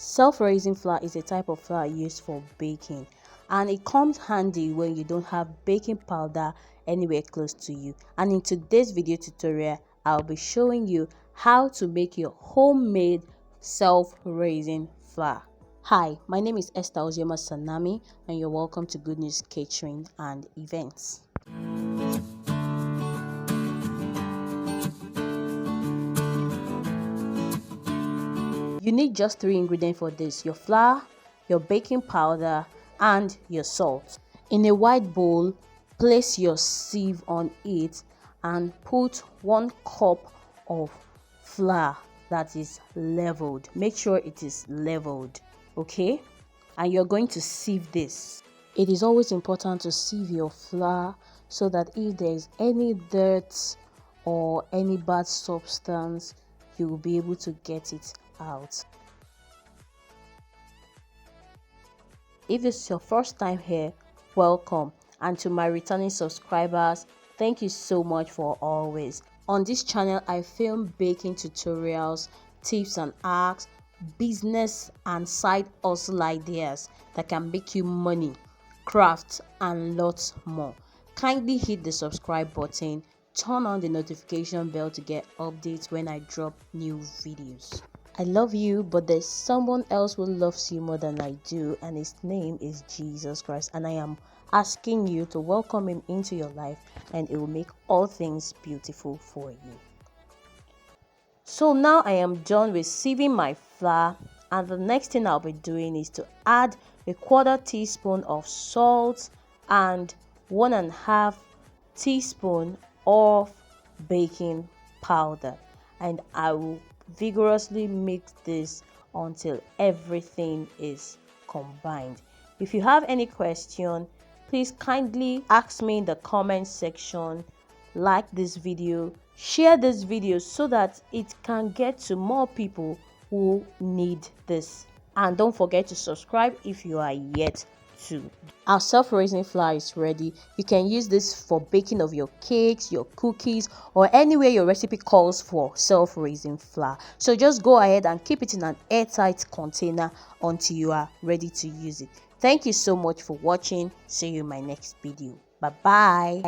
Self-raising flour is a type of flour used for baking, and it comes handy when you don't have baking powder anywhere close to you. And in today's video tutorial, I'll be showing you how to make your homemade self-raising flour. Hi, my name is Esther Ozioma Sanami, and you're welcome to Good News Catering and Events. You need just 3 ingredients for this: your flour, your baking powder, and your salt. In a wide bowl, place your sieve on it and put 1 cup of flour that is leveled. Make sure it is leveled, okay? And you're going to sieve this. It is always important to sieve your flour so that if there is any dirt or any bad substance, you will be able to get it out. If this is your first time here, welcome, and to my returning subscribers, thank you so much for always. On this channel, I film baking tutorials, tips and hacks, business and side hustle ideas that can make you money, crafts, and lots more. Kindly hit the subscribe button, turn on the notification bell to get updates when I drop new videos. I love you, but there's someone else who loves you more than I do, and his name is Jesus Christ, and I am asking you to welcome him into your life, and it will make all things beautiful for you. So now I am done with sieving my flour, and the next thing I'll be doing is to add a 1/4 teaspoon of salt and 1.5 teaspoon of baking powder, and I will vigorously mix this until everything is combined. If you have any question, please kindly ask me in the comment section. Like this video, share this video so that it can get to more people who need this, and don't forget to subscribe if you are yet to. Our self-raising flour is ready. You can use this for baking of your cakes, your cookies, or anywhere your recipe calls for self-raising flour. So just go ahead and keep it in an airtight container until you are ready to use it. Thank you so much for watching. See you in my next video. Bye bye.